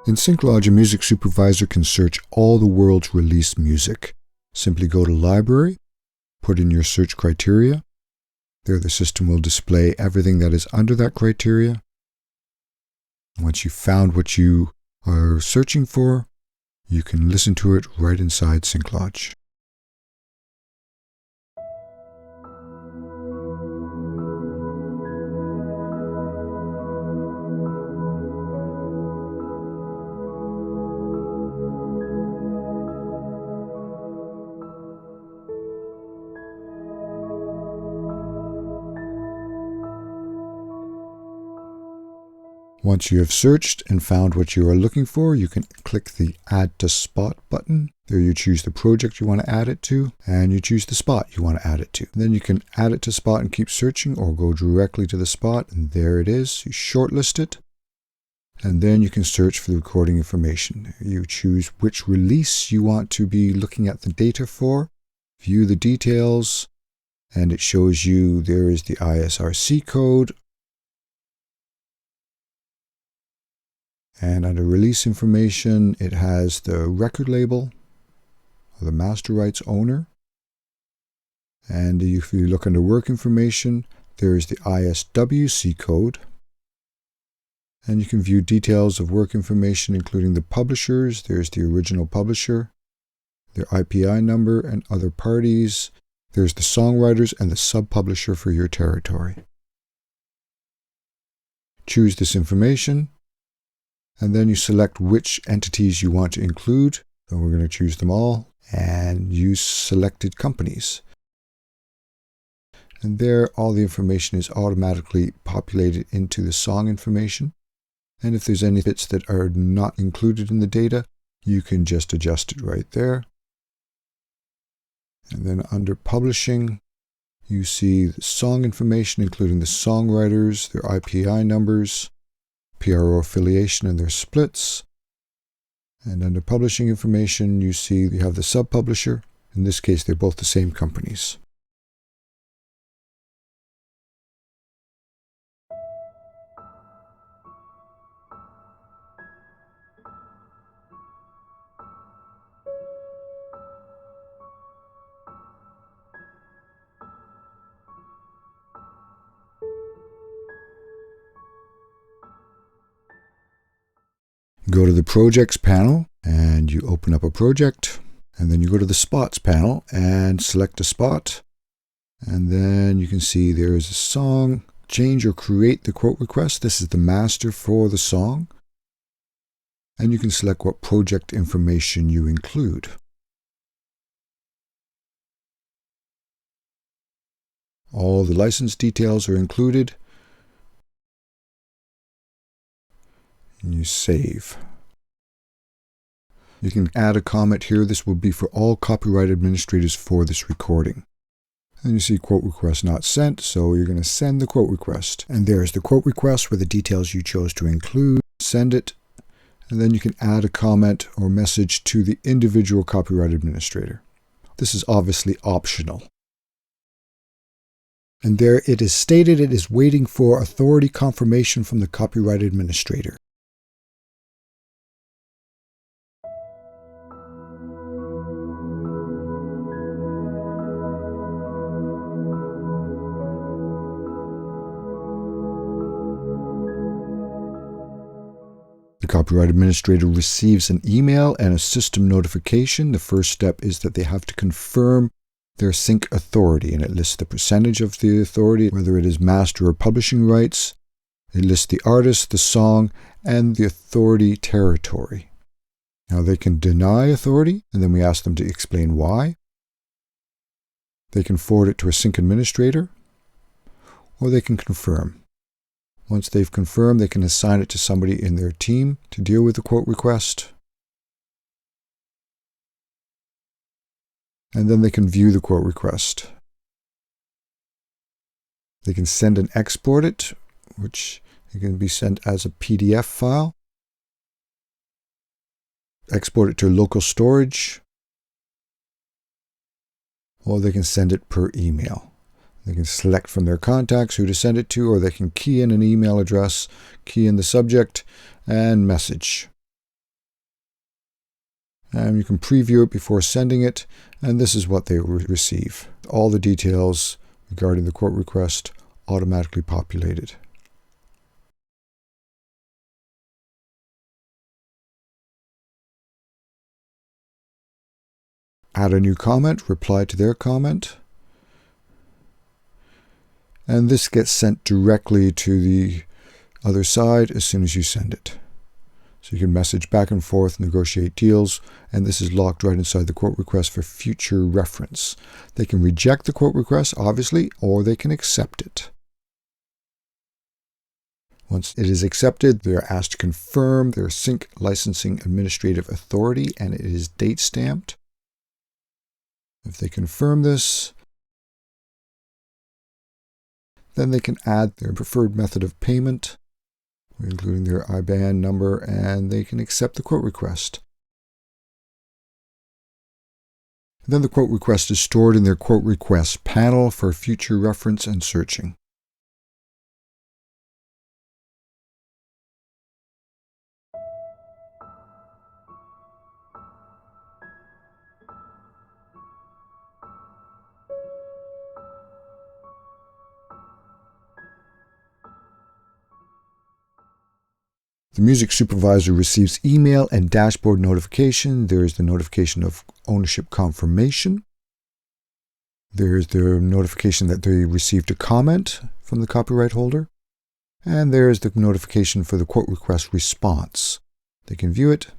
In SyncLodge, a music supervisor can search all the world's released music. Simply go to Library, put in your search criteria. There the system will display everything that is under that criteria. Once you've found what you are searching for, you can listen to it right inside SyncLodge. Once you have searched and found what you are looking for, you can click the Add to Spot button. There you choose the project you want to add it to, and you choose the spot you want to add it to. And then you can add it to spot and keep searching, or go directly to the spot, and there it is. You shortlist it, and then you can search for the recording information. You choose which release you want to be looking at the data for, view the details, and it shows you there is the ISRC code. And under release information, it has the record label, or the master rights owner. And if you look under work information, there is the ISWC code. And you can view details of work information, including the publishers. There's the original publisher, their IPI number, and other parties. There's the songwriters and the sub-publisher for your territory. Choose this information. And then you select which entities you want to include. So we're going to choose them all and use selected companies. And there, all the information is automatically populated into the song information. And if there's any bits that are not included in the data, you can just adjust it right there. And then under publishing, you see the song information, including the songwriters, their IPI numbers, PRO affiliation and their splits. And under publishing information, you see you have the sub-publisher. In this case, they're both the same companies. Go to the Projects panel and you open up a project, and then you go to the Spots panel and select a spot, and then you can see there is a song. Change or create the quote request. This is the master for the song, and you can select what project information you include. All the license details are included. And you save. You can add a comment here. This will be for all copyright administrators for this recording. And you see quote request not sent, so you're going to send the quote request. And there's the quote request with the details you chose to include. Send it, and then you can add a comment or message to the individual copyright administrator. This is obviously optional. And there it is stated it is waiting for authority confirmation from the copyright administrator. The copyright administrator receives an email and a system notification. The first step is that they have to confirm their sync authority, and it lists the percentage of the authority, whether it is master or publishing rights. It lists the artist, the song, and the authority territory. Now they can deny authority, and then we ask them to explain why. They can forward it to a sync administrator, or they can confirm. Once they've confirmed, they can assign it to somebody in their team to deal with the quote request. And then they can view the quote request. They can send and export it, which it can be sent as a PDF file. Export it to local storage. Or they can send it per email. They can select from their contacts who to send it to, or they can key in an email address, key in the subject, and message. and you can preview it before sending it, and this is what they will receive. All the details regarding the quote request automatically populated. Add a new comment, reply to their comment, and this gets sent directly to the other side as soon as you send it. So you can message back and forth, negotiate deals, and this is locked right inside the quote request for future reference. They can reject the quote request, obviously, or they can accept it. Once it is accepted, they are asked to confirm their Sync Licensing Administrative Authority, and it is date stamped. If they confirm this, then they can add their preferred method of payment, including their IBAN number, and they can accept the quote request. Then the quote request is stored in their quote request panel for future reference and searching. The music supervisor receives email and dashboard notification. There is the notification of ownership confirmation. There is the notification that they received a comment from the copyright holder. And there is the notification for the quote request response. They can view it.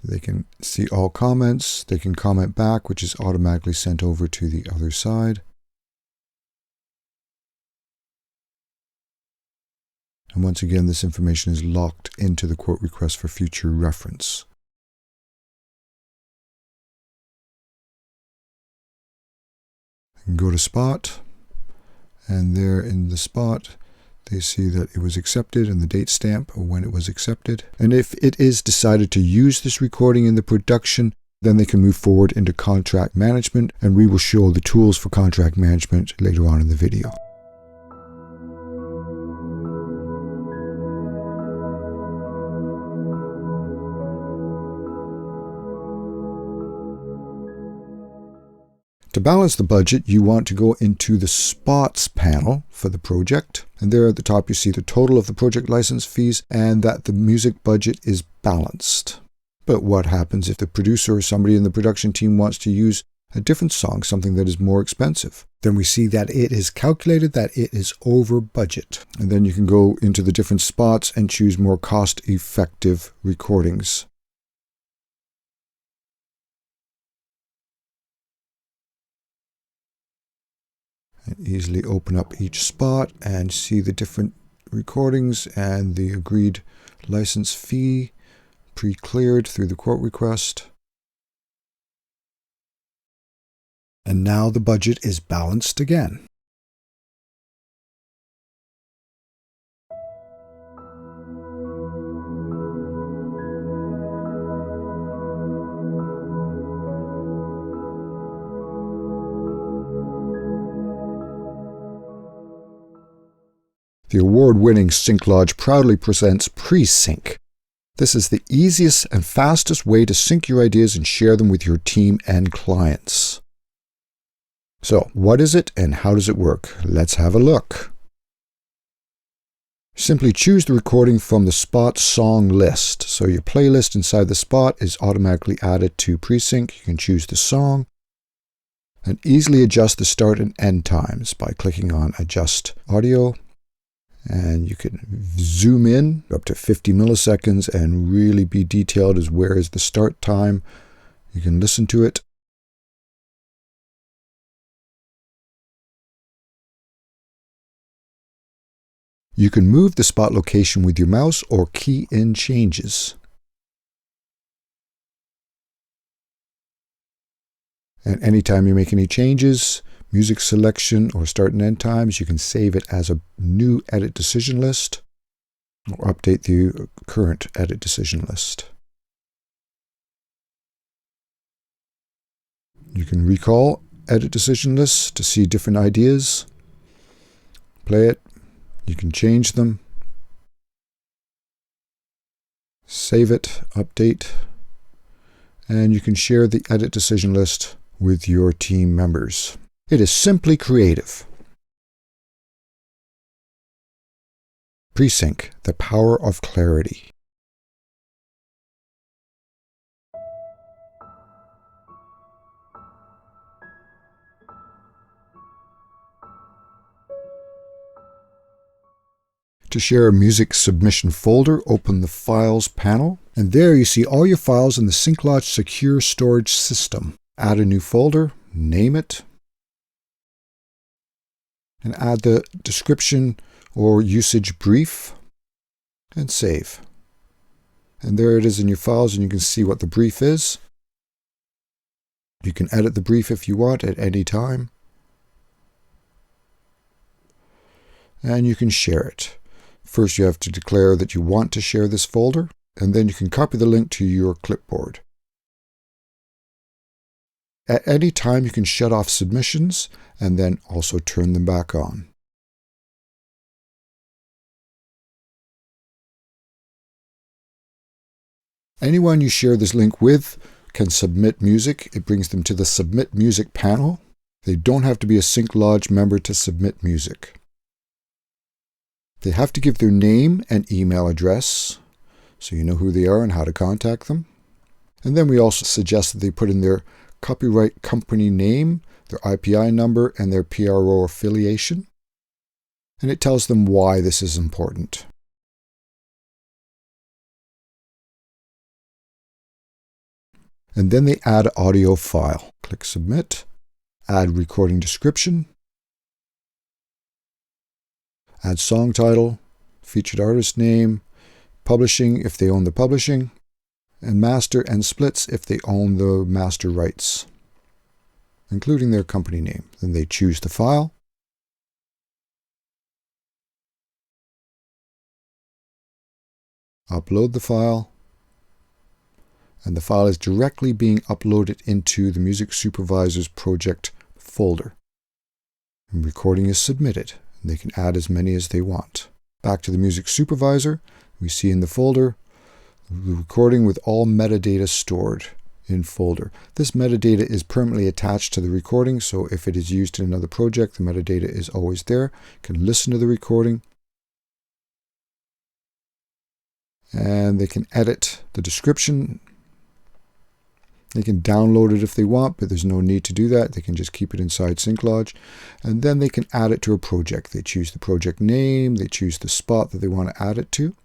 They can see all comments. They can comment back, which is automatically sent over to the other side. And once again, this information is locked into the quote request for future reference. I can go to Spot, and there in the Spot, they see that it was accepted and the date stamp of when it was accepted. And if it is decided to use this recording in the production, then they can move forward into contract management, and we will show the tools for contract management later on in the video. To balance the budget, you want to go into the Spots panel for the project. And there at the top, you see the total of the project license fees and that the music budget is balanced. But what happens if the producer or somebody in the production team wants to use a different song, something that is more expensive? Then we see that it is calculated that it is over budget. And then you can go into the different spots and choose more cost-effective recordings. And easily open up each spot and see the different recordings and the agreed license fee pre-cleared through the quote request. And now the budget is balanced again. The award-winning SyncLodge proudly presents Pre-Sync. This is the easiest and fastest way to sync your ideas and share them with your team and clients. So, what is it and how does it work? Let's have a look. Simply choose the recording from the Spot song list. So your playlist inside the Spot is automatically added to Pre-Sync. You can choose the song and easily adjust the start and end times by clicking on Adjust Audio. And you can zoom in up to 50 milliseconds and really be detailed as where is the start time. You can listen to it. You can move the spot location with your mouse or key in changes. And anytime you make any changes, music selection or start and end times, you can save it as a new edit decision list or update the current edit decision list. You can recall edit decision lists to see different ideas. Play it. You can change them. Save it, update. and you can share the edit decision list with your team members. It is simply creative. Pre-sync, the power of clarity. To share a music submission folder, open the Files panel, and there you see all your files in the SyncLodge Secure Storage System. Add a new folder, name it, and add the description or usage brief, and save. And there it is in your files, and you can see what the brief is. You can edit the brief if you want at any time, and you can share it. First, you have to declare that you want to share this folder, and then you can copy the link to your clipboard. At any time, you can shut off submissions and then also turn them back on. Anyone you share this link with can submit music. It brings them to the Submit Music panel. They don't have to be a SyncLodge member to submit music. They have to give their name and email address, so you know who they are and how to contact them. And then we also suggest that they put in their copyright company name, their IPI number, and their PRO affiliation. And it tells them why this is important. And then they add audio file. Click Submit, add recording description, add song title, featured artist name, publishing if they own the publishing, and master and splits if they own the master rights, including their company name. Then they choose the file, upload the file, and the file is directly being uploaded into the Music Supervisor's project folder. And recording is submitted. They can add as many as they want. Back to the Music Supervisor, we see in the folder the recording with all metadata stored in folder. This metadata is permanently attached to the recording, so if it is used in another project, the metadata is always there. You can listen to the recording, and they can edit the description. They can download it if they want, but there's no need to do that. They can just keep it inside SyncLodge. And then they can add it to a project. They choose the project name, they choose the spot that they want to add it to.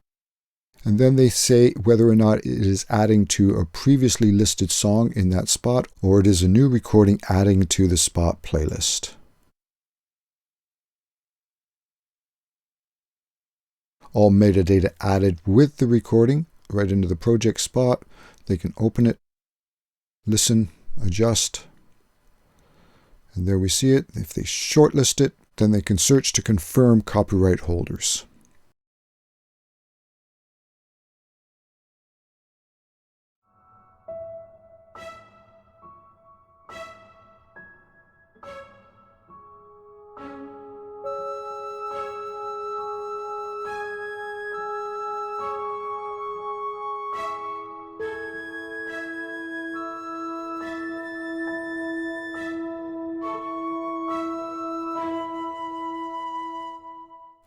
And then they say whether or not it is adding to a previously listed song in that spot, or it is a new recording adding to the spot playlist. All metadata added with the recording right into the project spot. They can open it, listen, adjust, and there we see it. If they shortlist it, then they can search to confirm copyright holders.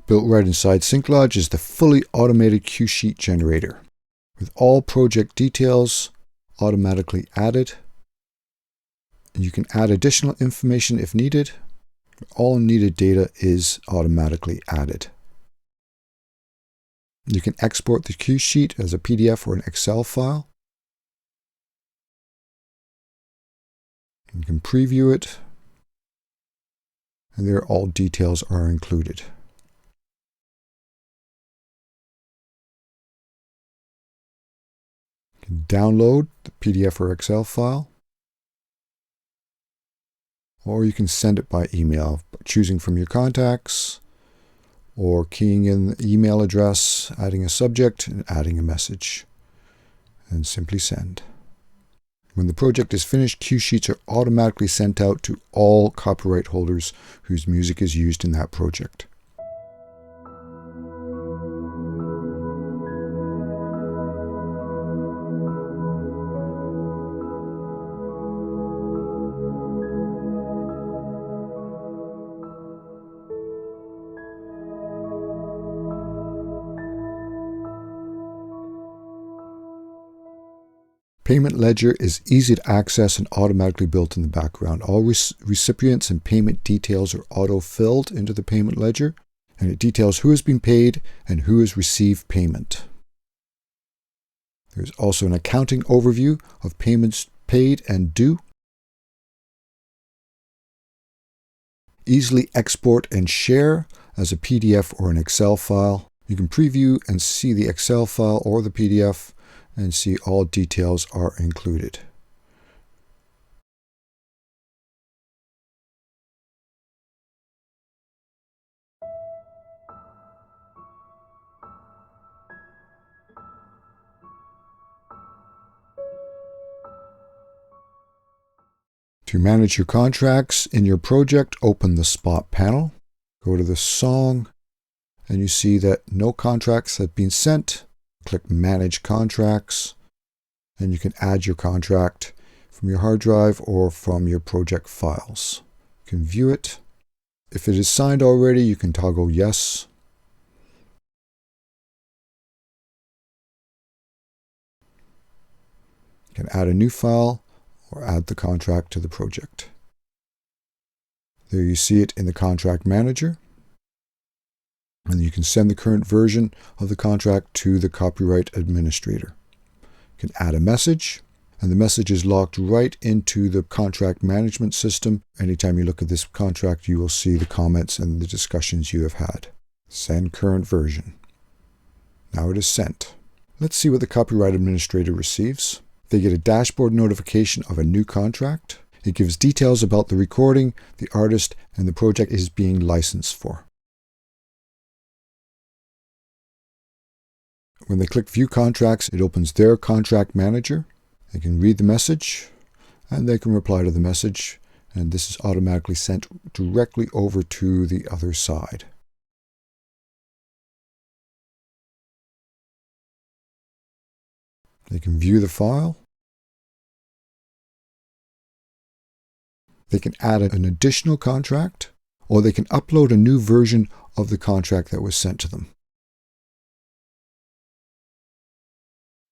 Built right inside SyncLodge is the fully automated cue sheet generator, with all project details automatically added. And you can add additional information if needed. All needed data is automatically added. You can export the cue sheet as a PDF or an Excel file. You can preview it, and there all details are included. You can download the PDF or Excel file, or you can send it by email, choosing from your contacts, or keying in the email address, adding a subject, and adding a message, and simply send. When the project is finished, cue sheets are automatically sent out to all copyright holders whose music is used in that project. Payment ledger is easy to access and automatically built in the background. All recipients and payment details are auto-filled into the payment ledger, and it details who has been paid and who has received payment. There's also an accounting overview of payments paid and due. Easily export and share as a PDF or an Excel file. You can preview and see the Excel file or the PDF and see all details are included. To manage your contracts in your project, open the Spot panel, go to the song, and you see that no contracts have been sent. Click Manage Contracts, and you can add your contract from your hard drive or from your project files. You can view it. If it is signed already, you can toggle Yes. You can add a new file or add the contract to the project. There you see it in the Contract Manager. And you can send the current version of the contract to the copyright administrator. You can add a message, and the message is locked right into the contract management system. Anytime you look at this contract, you will see the comments and the discussions you have had. Send current version. Now it is sent. Let's see what the copyright administrator receives. They get a dashboard notification of a new contract. It gives details about the recording, the artist, and the project is being licensed for. When they click View Contracts, it opens their contract manager. They can read the message, and they can reply to the message, and this is automatically sent directly over to the other side. They can view the file. They can add an additional contract, or they can upload a new version of the contract that was sent to them.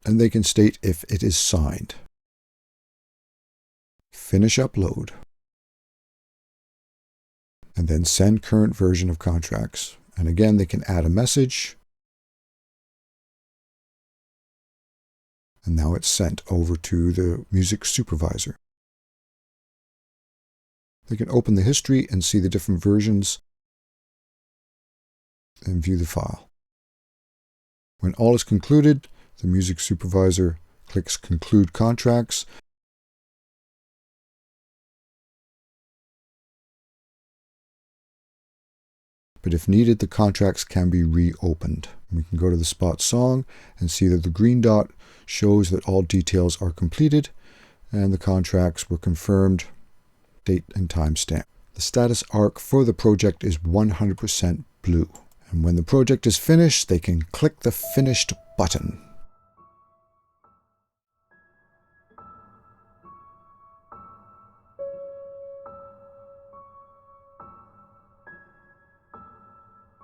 And they can state if it is signed. Finish upload. And then send current version of contracts. And again, they can add a message. And now it's sent over to the music supervisor. They can open the history and see the different versions and view the file. When all is concluded, the music supervisor clicks Conclude Contracts. But if needed, the contracts can be reopened. We can go to the Spot song and see that the green dot shows that all details are completed and the contracts were confirmed, date and timestamp. The status arc for the project is 100% blue. And when the project is finished, they can click the Finished button.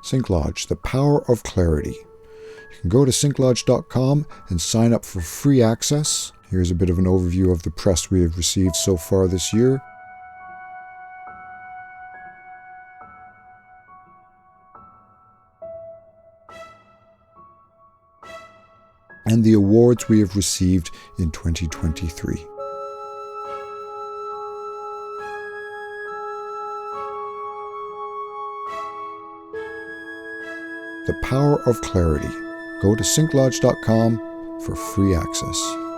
SyncLodge, the power of clarity. You can go to SyncLodge.com and sign up for free access. Here's a bit of an overview of the press we have received so far this year. And the awards we have received in 2023. The power of clarity. Go to SyncLodge.com for free access.